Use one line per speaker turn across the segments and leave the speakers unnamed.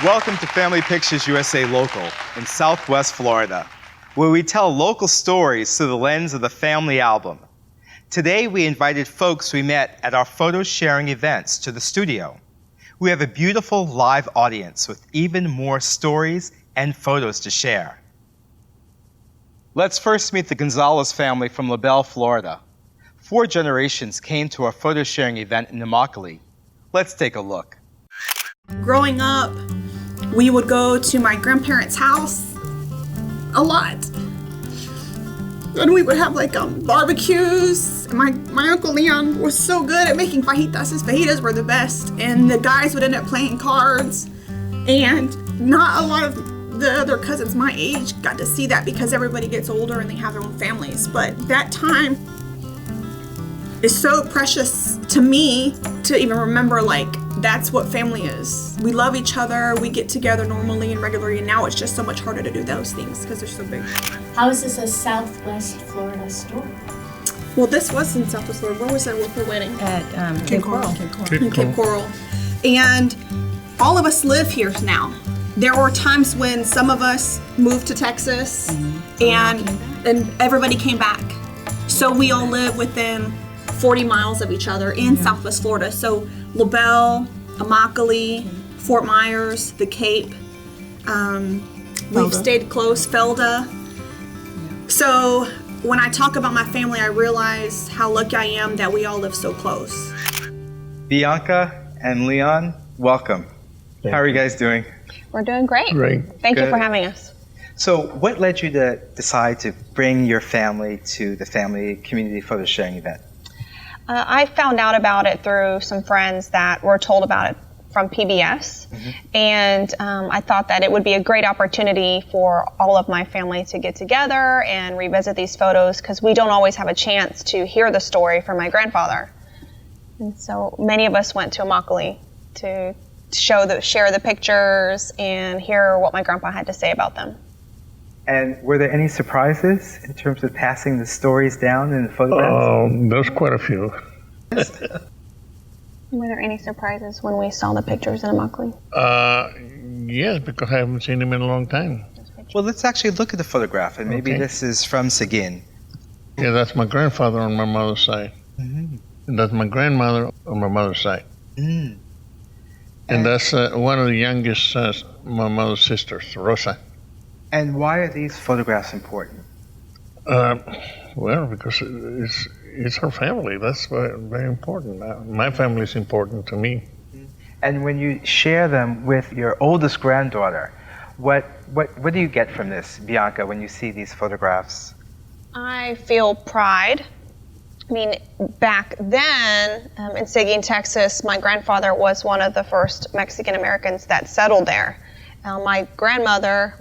Welcome to Family Pictures USA Local in Southwest Florida, where we tell local stories through the lens of the family album. Today, we invited folks we met at our photo sharing events to the studio. We have a beautiful live audience with even more stories and photos to share. Let's first meet the Gonzalez family from LaBelle, Florida. 4 generations came to our photo sharing event in Immokalee. Let's take a look.
Growing up, we would go to my grandparents' house a lot. And we would have barbecues. My Uncle Leon was so good at making fajitas. His fajitas were the best. And the guys would end up playing cards. And not a lot of the other cousins my age got to see that because everybody gets older and they have their own families. But that time is so precious to me to even remember, that's what family is. We love each other, we get together normally and regularly, and now it's just so much harder to do those things because they're so big.
How is this a Southwest Florida story?
Well, this was in Southwest Florida. Where was that with her wedding?
At
Cape Coral. Cape Coral. And all of us live here now. There were times when some of us moved to Texas and everybody came back. So we all live within 40 miles of each other in Southwest Florida. So LaBelle, Immokalee, Fort Myers, the Cape. We've stayed close, Felda. So when I talk about my family, I realize how lucky I am that we all live so close.
Bianca and Leon, welcome. How are you guys doing?
We're doing great. Thank you for having us.
So what led you to decide to bring your family to the family community photo sharing event?
I found out about it through some friends that were told about it from PBS, and I thought that it would be a great opportunity for all of my family to get together and revisit these photos because we don't always have a chance to hear the story from my grandfather. And so many of us went to Immokalee to share the pictures and hear what my grandpa had to say about them.
And were there any surprises in terms of passing the stories down in the photographs?
There's quite a few.
Were there any surprises when we saw the pictures in Immokalee?
Yes, because I haven't seen him in a long time.
Well, let's actually look at the photograph, and maybe this is from Seguin.
Yeah, that's my grandfather on my mother's side. And that's my grandmother on my mother's side. And that's one of the youngest, my mother's sisters, Rosa.
And why are these photographs important?
Well, because it's her family. That's very important. My family is important to me.
And when you share them with your oldest granddaughter, what do you get from this, Bianca, when you see these photographs?
I feel pride. I mean, back then in Seguin, Texas, my grandfather was one of the first Mexican Americans that settled there. My great-grandmother,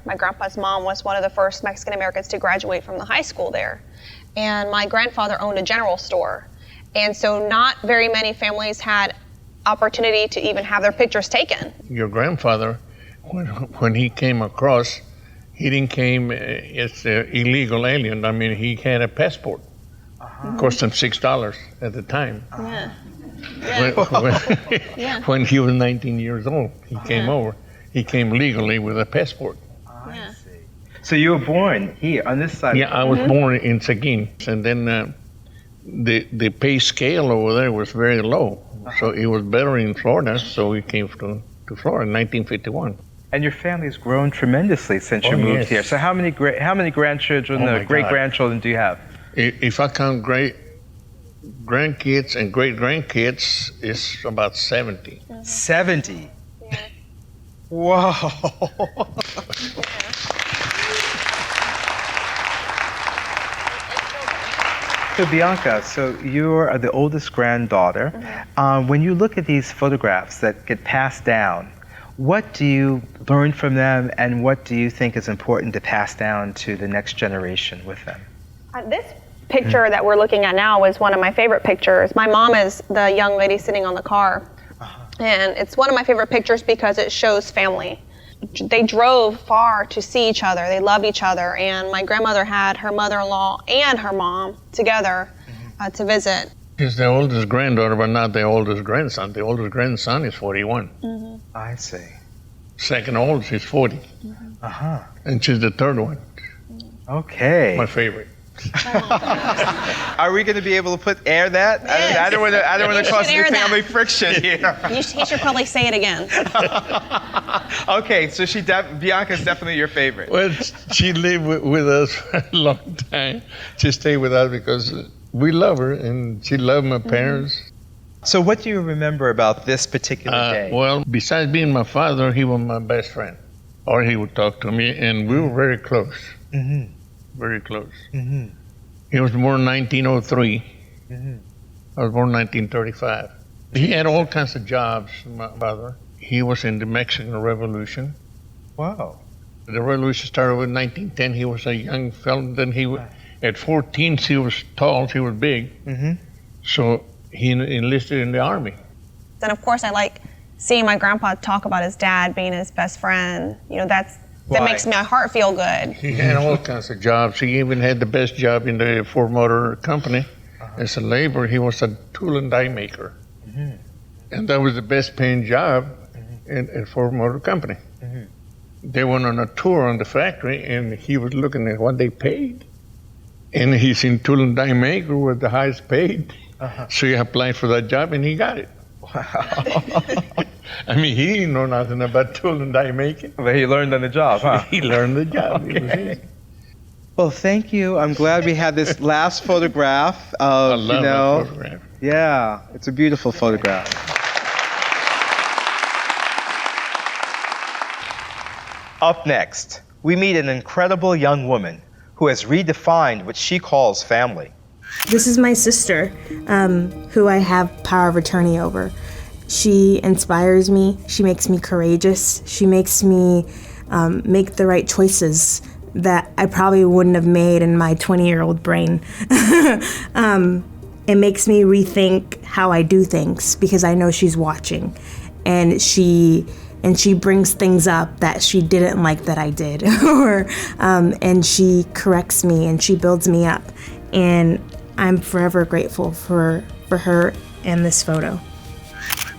my grandpa's mom, was one of the first Mexican Americans to graduate from the high school there. And my grandfather owned a general store. And so not very many families had opportunity to even have their pictures taken.
Your grandfather, when he came across, he didn't came as an illegal alien. I mean, he had a passport. It cost him $6 at the time. When he was 19 years old, he came over. He came legally with a passport.
I see. So you were born here on this side?
Yeah, I was born in Seguin. And then the pay scale over there was very low. So it was better in Florida, so we came to Florida in 1951.
And your family's grown tremendously since you moved here. So how many grandchildren, great-grandchildren do you have?
If I count grandkids and great-grandkids, it's about 70.
70? Whoa. So Bianca, you are the oldest granddaughter. When you look at these photographs that get passed down, what do you learn from them, and what do you think is important to pass down to the next generation with them?
This picture that we're looking at now is one of my favorite pictures. My mom is the young lady sitting on the car. And it's one of my favorite pictures because it shows family. They drove far to see each other. They love each other. And my grandmother had her mother-in-law and her mom together to visit.
She's the oldest granddaughter, but not the oldest grandson. The oldest grandson is 41.
I see.
Second oldest is 40.
Uh-huh.
And she's the third one.
Okay.
My favorite.
Are we going to be able to air that? I don't want to cause any
air that.
family friction here.
He should probably say it again.
Okay, so Bianca's definitely your favorite.
Well, she lived with us for a long time. She stayed with us because we love her and she loved my parents.
So what do you remember about this particular day?
Well, besides being my father, he was my best friend. Or he would talk to me, and we were very close.
Mm-hmm.
Very close.
Mm-hmm.
He was born in 1903.
Mm-hmm.
I was born in 1935. He had all kinds of jobs, my father. He was in the Mexican Revolution.
Wow.
The revolution started in 1910. He was a young fellow. Then at 14, he was tall, he was big.
Mm-hmm.
So he enlisted in the army.
And of course, I like seeing my grandpa talk about his dad being his best friend. That makes my heart feel good.
He had all kinds of jobs. He even had the best job in the Ford Motor Company. As a laborer, he was a tool and die maker.
Mm-hmm.
And that was the best paying job at Ford Motor Company.
Mm-hmm.
They went on a tour on the factory, and he was looking at what they paid. And he's in tool and die maker with the highest paid. So he applied for that job, and he got it.
Wow.
I mean, he didn't know nothing about tool and die making.
But he learned on the job, huh?
He learned the job.
Okay.
It was easy.
Well, thank you. I'm glad we had this last photograph of,
I love that photograph.
Yeah, it's a beautiful photograph. Up next, we meet an incredible young woman who has redefined what she calls family.
This is my sister, who I have power of attorney over. She inspires me. She makes me courageous. She makes me make the right choices that I probably wouldn't have made in my 20-year-old brain. It makes me rethink how I do things because I know she's watching, and she brings things up that she didn't like that I did, and she corrects me and she builds me up, and I'm forever grateful for her and this photo.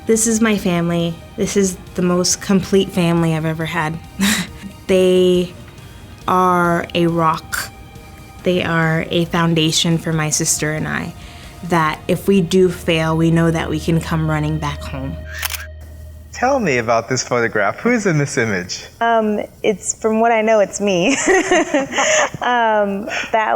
This is my family. This is the most complete family I've ever had. They are a rock. They are a foundation for my sister and I, that if we do fail, we know that we can come running back home.
Tell me about this photograph. Who's in this image?
It's, from what I know, it's me. I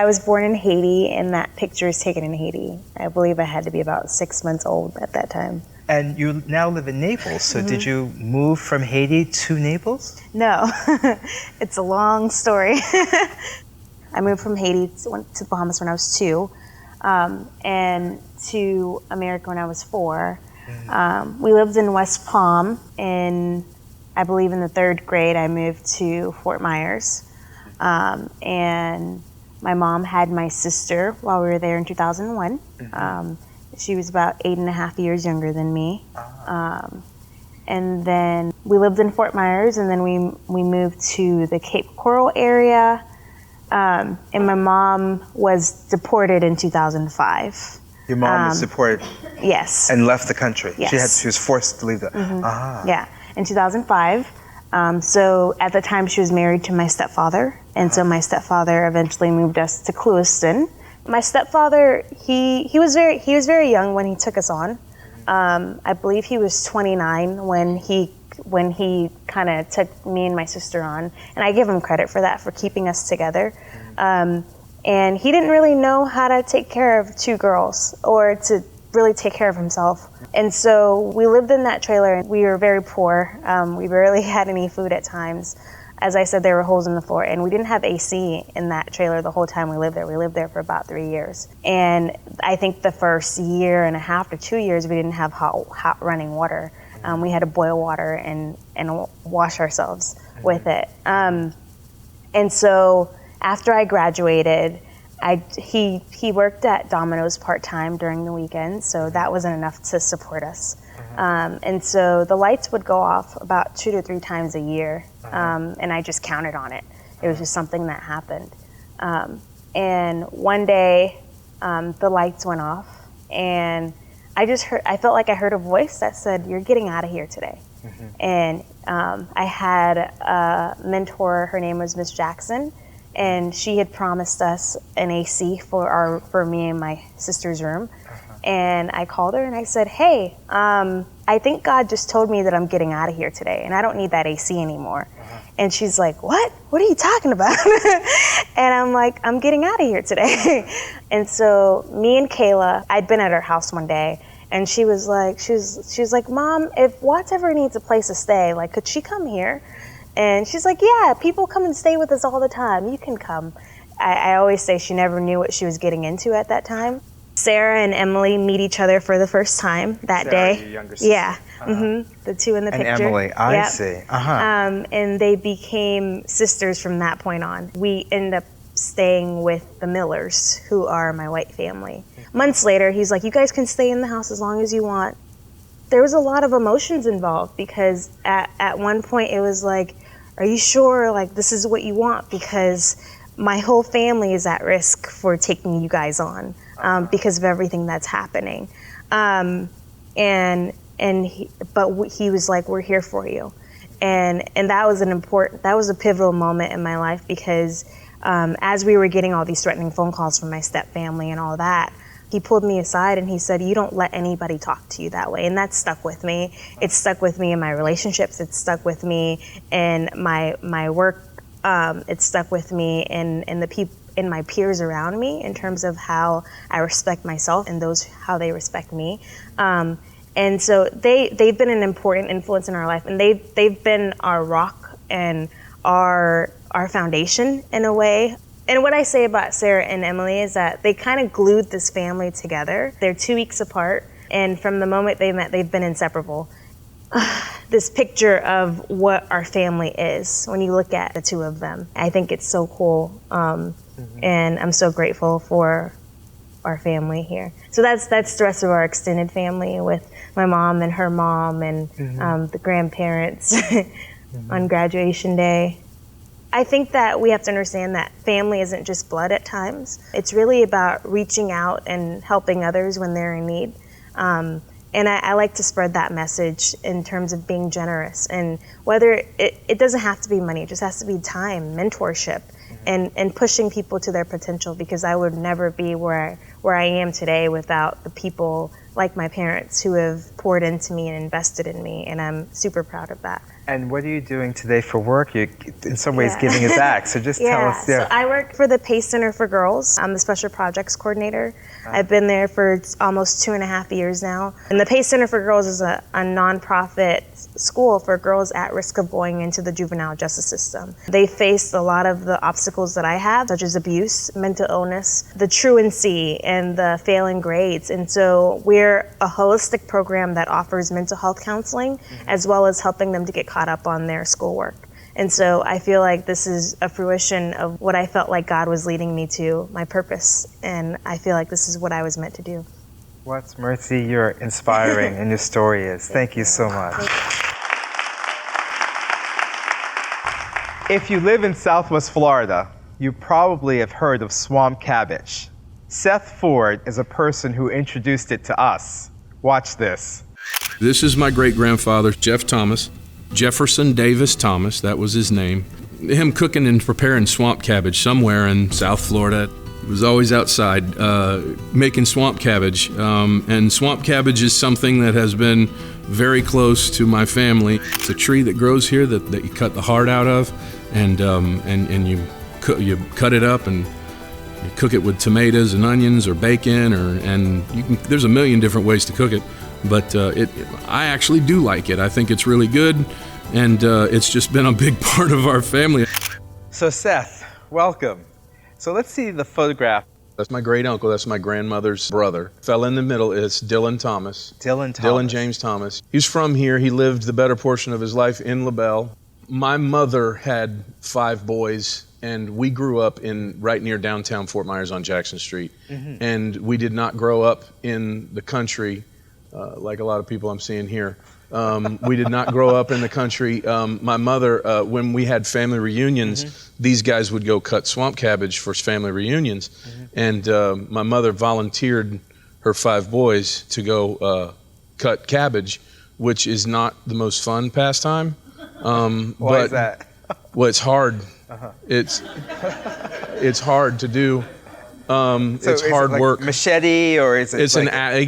was born in Haiti, and that picture is taken in Haiti. I believe I had to be about 6 months old at that time.
And you now live in Naples, so did you move from Haiti to Naples?
No, it's a long story. I moved from Haiti, went to the Bahamas when I was 2, and to America when I was 4. We lived in West Palm, and I believe in the 3rd grade I moved to Fort Myers. And my mom had my sister while we were there in 2001. She was about 8.5 years younger than me. And then we lived in Fort Myers, and then we moved to the Cape Coral area. And my mom was deported in 2005.
Your mom was deported?
Yes.
And left the country?
Yes.
She was forced to leave the...
Yeah, in 2005. So at the time she was married to my stepfather, and so my stepfather eventually moved us to Clewiston. My stepfather, he was very young when he took us on. I believe he was 29 when he kind of took me and my sister on, and I give him credit for that, for keeping us together. And he didn't really know how to take care of 2 girls or to really take care of himself. And so we lived in that trailer, and we were very poor. We barely had any food at times. As I said, there were holes in the floor, and we didn't have AC in that trailer the whole time we lived there. We lived there for about 3 years. And I think the first 1.5 years to 2 years, we didn't have hot running water. We had to boil water and wash ourselves with it. And so after I graduated, he worked at Domino's part-time during the weekend, so that wasn't enough to support us. And so the lights would go off about 2 to 3 times a year, and I just counted on it. It was just something that happened. And one day, the lights went off, and I felt like I heard a voice that said, "You're getting out of here today." And I had a mentor, her name was Miss Jackson, and she had promised us an AC for me and my sister's room. And I called her and I said, hey, I think God just told me that I'm getting out of here today and I don't need that AC anymore. And she's like, what? What are you talking about? And I'm like, I'm getting out of here today. And so me and Kayla, I'd been at her house one day, and she was like, Mom, if Watts ever needs a place to stay, like, could she come here? And she's like, yeah, people come and stay with us all the time. You can come. I always say she never knew what she was getting into at that time. Sarah and Emily meet each other for the first time that
Sarah,
day.
your younger sister.
Yeah, the two in the
And
picture.
Emily, I
Yep.
see.
And they became sisters from that point on. We ended up staying with the Millers, who are my white family. Months later, he's like, you guys can stay in the house as long as you want. There was a lot of emotions involved because at one point it was like, are you sure like this is what you want? Because my whole family is at risk for taking you guys on because of everything that's happening. But he was like, we're here for you. And that was a pivotal moment in my life because as we were getting all these threatening phone calls from my step family and all that, he pulled me aside and he said, you don't let anybody talk to you that way. And that stuck with me. It stuck with me in my relationships. It stuck with me in my work. It stuck with me in my peers around me in terms of how I respect myself and how they respect me. And so they've been an important influence in our life, and they've been our rock and our foundation in a way. And what I say about Sarah and Emily is that they kind of glued this family together. They're 2 weeks apart, and from the moment they met, they've been inseparable. This picture of what our family is when you look at the two of them, I think it's so cool, and I'm so grateful for our family here. So that's the rest of our extended family with my mom and her mom and the grandparents on graduation day. I think that we have to understand that family isn't just blood at times. It's really about reaching out and helping others when they're in need. And I like to spread that message in terms of being generous. And whether it doesn't have to be money, it just has to be time, mentorship, and pushing people to their potential, because I would never be where I am today without the people like my parents who have poured into me and invested in me, and I'm super proud of that.
And what are you doing today for work? You're in some ways giving it back. So just tell us.
So I work for the PACE Center for Girls. I'm the Special Projects Coordinator. I've been there for almost 2.5 years now. And the PACE Center for Girls is a nonprofit school for girls at risk of going into the juvenile justice system. They face a lot of the obstacles that I have, such as abuse, mental illness, the truancy, and the failing grades. And so we're a holistic program that offers mental health counseling, as well as helping them to get caught up on their schoolwork. And so I feel like this is a fruition of what I felt like God was leading me to, my purpose. And I feel like this is what I was meant to do.
Watts Mercy, you're inspiring, and your story is. Thank you so much. If you live in Southwest Florida, you probably have heard of swamp cabbage. Seth Ford is a person who introduced it to us. Watch this.
This is my great-grandfather, Jeff Thomas. Jefferson Davis Thomas, that was his name. Him cooking and preparing swamp cabbage somewhere in South Florida. He was always outside making swamp cabbage. And swamp cabbage is something that has been very close to my family. It's a tree that grows here that you cut the heart out of, and you cut it up and you cook it with tomatoes and onions or bacon, there's a million different ways to cook it. But I actually do like it. I think it's really good, and it's just been a big part of our family.
So Seth, welcome. So let's see the photograph.
That's my great uncle. That's my grandmother's brother. Fell in the middle is Dylan Thomas. Dylan James Thomas. He's from here. He lived the better portion of his life in LaBelle. My mother had 5 boys, and we grew up right near downtown Fort Myers on Jackson Street. And we did not grow up in the country like a lot of people I'm seeing here. We did not grow up in the country. My mother, when we had family reunions, these guys would go cut swamp cabbage for family reunions. And my mother volunteered her 5 boys to go cut cabbage, which is not the most fun pastime.
Why is that?
Well, it's hard. It's hard to do. It's hard work.
Machete, or is it?
It's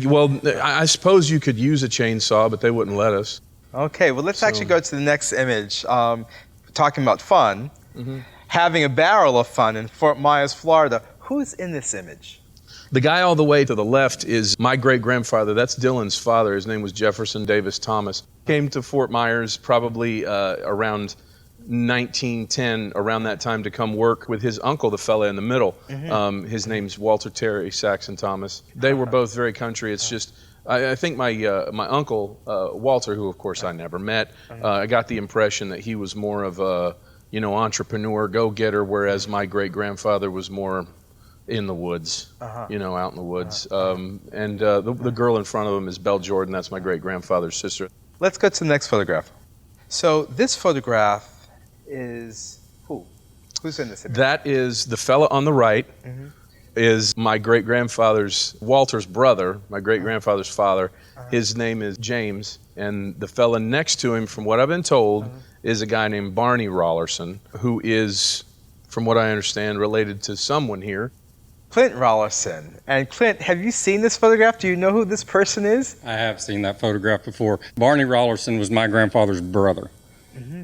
well, I suppose you could use a chainsaw, but they wouldn't let us.
Okay, well, let's actually go to the next image. Talking about fun, having a barrel of fun in Fort Myers, Florida. Who's in this image?
The guy all the way to the left is my great-grandfather. That's Dylan's father. His name was Jefferson Davis Thomas. Came to Fort Myers probably around 1910, around that time, to come work with his uncle, the fella in the middle. His name's Walter Terry Saxon Thomas. They were both very country. It's just, I think my uncle, Walter, who of course I never met, I got the impression that he was more of a, entrepreneur, go-getter, whereas my great-grandfather was more in the woods, out in the woods. And the girl in front of him is Belle Jordan. That's my great-grandfather's sister.
Let's go to the next photograph. So this photograph is who? Who's in this image?
That is the fella on the right. Is my great-grandfather's, Walter's brother, my great-grandfather's father. His name is James, and the fella next to him, from what I've been told, is a guy named Barney Rollerson, who is, from what I understand, related to someone here.
Clint Rollerson. And Clint, have you seen this photograph? Do you know who this person is?
I have seen that photograph before. Barney Rollerson was my grandfather's brother.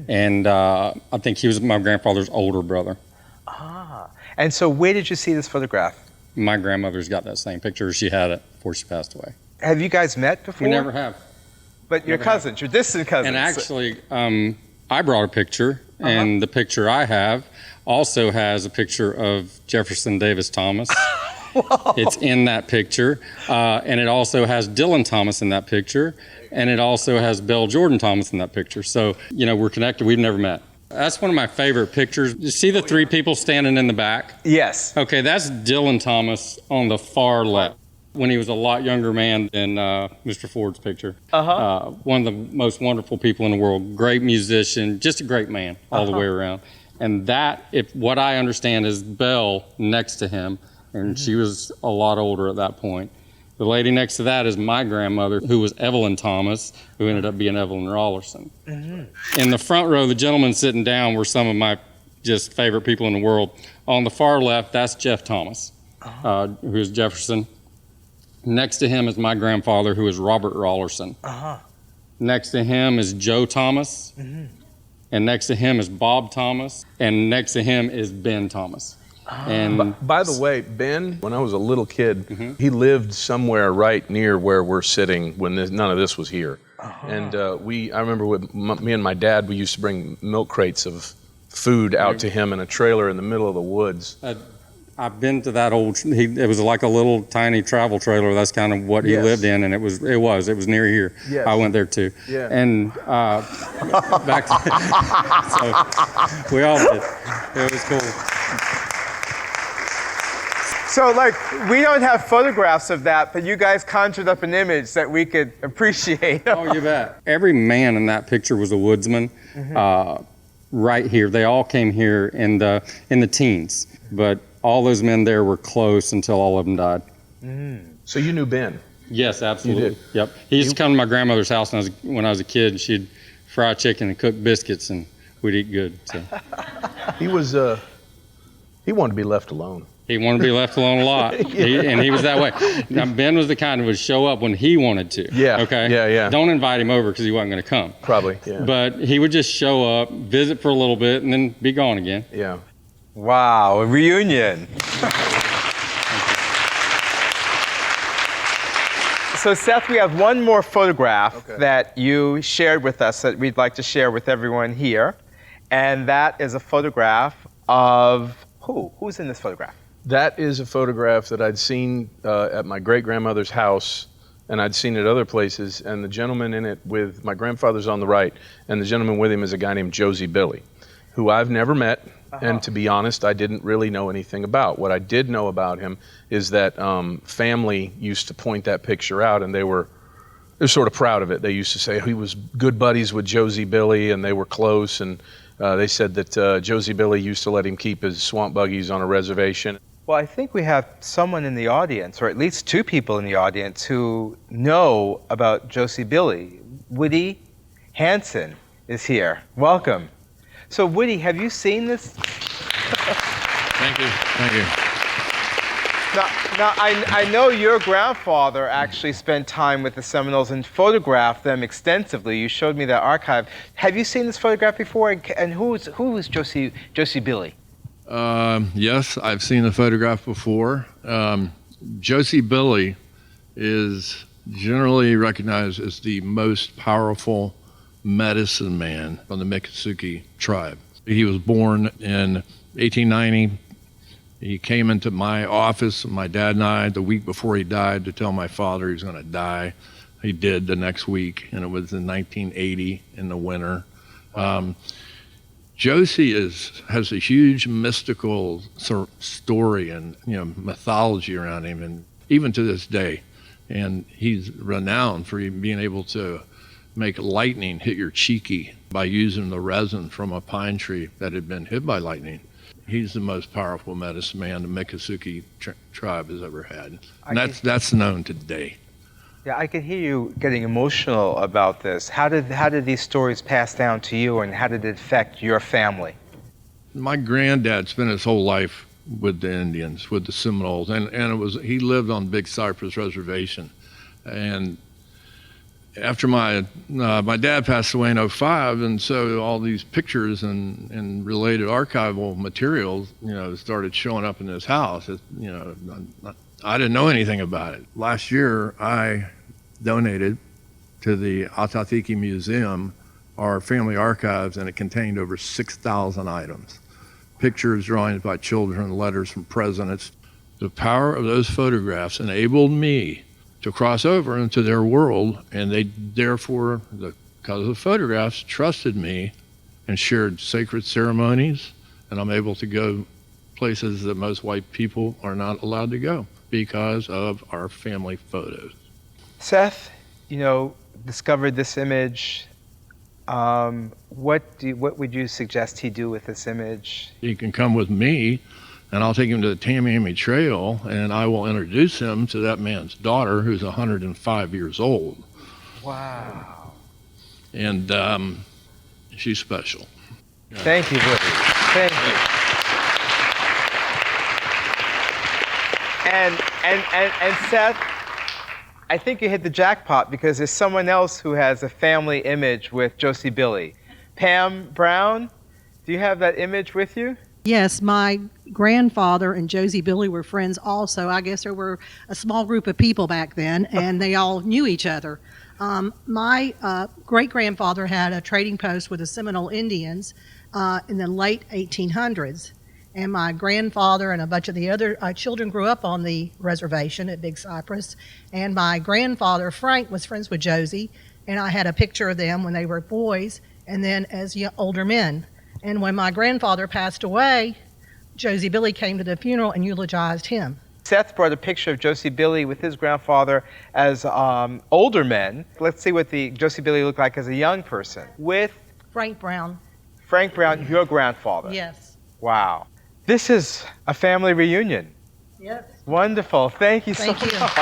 And I think he was my grandfather's older brother.
And so where did you see this photograph?
My grandmother's got that same picture. She had it before she passed away.
Have you guys met before?
We never have.
But you're cousins, you're distant cousins.
And actually, I brought a picture, and the picture I have also has a picture of Jefferson Davis Thomas. It's in that picture. And it also has Dylan Thomas in that picture. And it also has Belle Jordan Thomas in that picture. So, we're connected. We've never met. That's one of my favorite pictures. You see the three people standing in the back?
Yes.
Okay, that's Dylan Thomas on the far left, when he was a lot younger man than Mr. Ford's picture. One of the most wonderful people in the world. Great musician, just a great man all the way around. And that, if what I understand, is Belle next to him, and she was a lot older at that point. The lady next to that is my grandmother, who was Evelyn Thomas, who ended up being Evelyn Rollerson. In the front row, the gentlemen sitting down were some of my just favorite people in the world. On the far left, that's Jeff Thomas, who is Jefferson. Next to him is my grandfather, who is Robert Rollerson. Next to him is Joe Thomas. And next to him is Bob Thomas. And next to him is Ben Thomas. And
by the way, Ben, when I was a little kid, he lived somewhere right near where we're sitting when none of this was here. And I remember with me and my dad, we used to bring milk crates of food out to him in a trailer in the middle of the woods.
I've been to that old. It was like a little tiny travel trailer. That's kind of what he lived in, and it was near here.
Yes.
I went there too.
Yeah.
And back to so we all did. It was cool.
So, we don't have photographs of that, but you guys conjured up an image that we could appreciate.
Oh, you bet. Every man in that picture was a woodsman. Right here, they all came here in the teens, but all those men there were close until all of them died.
So you knew Ben?
Yes, absolutely.
You did?
Yep. He used to come to my grandmother's house when I was a kid, and she'd fry chicken and cook biscuits, and we'd eat good. So.
He wanted to be left alone.
He wanted to be left alone a lot, and he was that way. Now, Ben was the kind who would show up when he wanted to.
Yeah.
Okay.
Yeah.
Don't invite him over because he wasn't going to come.
Probably. Yeah.
But he would just show up, visit for a little bit, and then be gone again.
Yeah.
Wow, a reunion. So Seth, we have one more photograph that you shared with us that we'd like to share with everyone here. And that is a photograph of who? Who's in this photograph?
That is a photograph that I'd seen at my great-grandmother's house, and I'd seen it other places, and the gentleman in it with my grandfather's on the right, and the gentleman with him is a guy named Josie Billy, who I've never met, and to be honest, I didn't really know anything about. What I did know about him is that family used to point that picture out, and they're sort of proud of it. They used to say he was good buddies with Josie Billy, and they were close, and they said that Josie Billy used to let him keep his swamp buggies on a reservation.
Well, I think we have someone in the audience, or at least two people in the audience, who know about Josie Billy. Woody Hansen is here. Welcome. So Woody, have you seen this?
Thank you. Thank you.
Now I know your grandfather actually spent time with the Seminoles and photographed them extensively. You showed me that archive. Have you seen this photograph before? And who was Josie Billy?
Yes, I've seen the photograph before. Josie Billy is generally recognized as the most powerful medicine man from the Miccosukee tribe. He was born in 1890. He came into my office, my dad and I, the week before he died to tell my father he was going to die. He did the next week, and it was in 1980 in the winter. Josie has a huge mystical story and mythology around him, and even to this day. And he's renowned for being able to make lightning hit your cheeky by using the resin from a pine tree that had been hit by lightning. He's the most powerful medicine man the Miccosukee tribe has ever had. And that's known today.
Yeah, I could hear you getting emotional about this. How did these stories pass down to you, and how did it affect your family?
My granddad spent his whole life with the Indians, with the Seminoles, and he lived on Big Cypress Reservation. And after my dad passed away in 2005, and so all these pictures and related archival materials, started showing up in his house. I didn't know anything about it. Last year, I donated to the Atatiki Museum our family archives, and it contained over 6,000 items. Pictures, drawings by children, letters from presidents. The power of those photographs enabled me to cross over into their world, and they therefore, because of the photographs, trusted me and shared sacred ceremonies, and I'm able to go places that most white people are not allowed to go because of our family photos.
Seth, discovered this image. What would you suggest he do with this image?
He can come with me, and I'll take him to the Tamiami Trail, and I will introduce him to that man's daughter, who's 105 years old.
Wow.
And she's special.
Thank you, Woody. Thank you. And Seth, I think you hit the jackpot, because there's someone else who has a family image with Josie Billy. Pam Brown, do you have that image with you?
Yes, my grandfather and Josie Billy were friends also. I guess there were a small group of people back then, and they all knew each other. My great-grandfather had a trading post with the Seminole Indians in the late 1800s, and my grandfather and a bunch of the other children grew up on the reservation at Big Cypress, and my grandfather, Frank, was friends with Josie, and I had a picture of them when they were boys and then as older men. And when my grandfather passed away, Josie Billy came to the funeral and eulogized him.
Seth brought a picture of Josie Billy with his grandfather as older men. Let's see what the Josie Billy looked like as a young person. With
Frank Brown.
Frank Brown, your grandfather.
Yes.
Wow. This is a family reunion.
Yep.
Wonderful. Thank you so
Thank you.
much.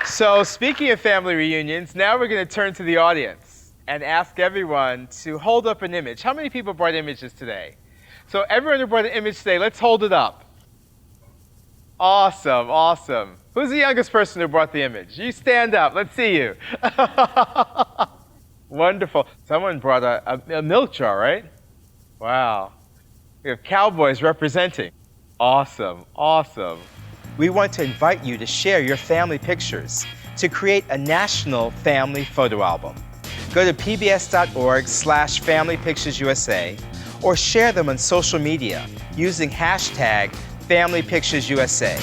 So speaking of family reunions, now we're going to turn to the audience and ask everyone to hold up an image. How many people brought images today? So everyone who brought an image today, let's hold it up. Awesome, awesome. Who's the youngest person who brought the image? You stand up. Let's see you. Wonderful. Someone brought a milk jar, right? Wow. We have cowboys representing. Awesome, awesome. We want to invite you to share your family pictures to create a national family photo album. Go to pbs.org/FamilyPicturesUSA or share them on social media using hashtag FamilyPicturesUSA.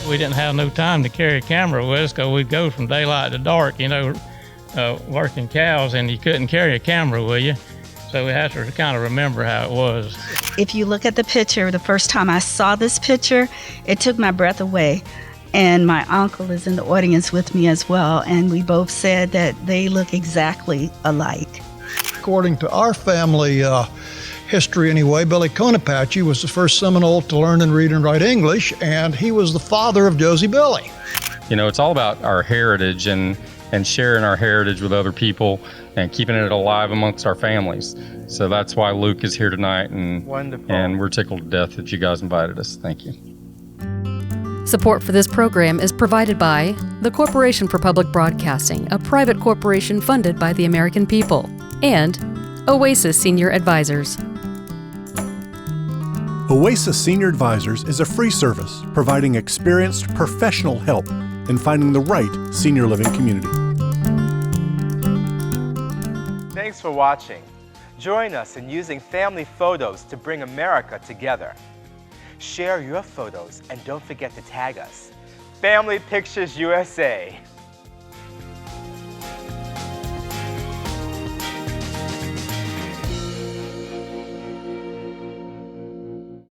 We didn't have no time to carry a camera with us because we'd go from daylight to dark, working cows, and you couldn't carry a camera with you. So we have to kind of remember how it was.
If you look at the picture, the first time I saw this picture, it took my breath away. And my uncle is in the audience with me as well, and we both said that they look exactly alike.
According to our family history anyway, Billy Conapache was the first Seminole to learn and read and write English, and he was the father of Josie Billy.
You know, it's all about our heritage and sharing our heritage with other people and keeping it alive amongst our families. So that's why Luke is here tonight, and
Wonderful.
And we're tickled to death that you guys invited us. Thank you.
Support for this program is provided by the Corporation for Public Broadcasting, a private corporation funded by the American people, and Oasis Senior Advisors.
Oasis Senior Advisors is a free service providing experienced professional help in finding the right senior living community.
Thanks for watching. Join us in using family photos to bring America together. Share your photos and don't forget to tag us. Family Pictures USA.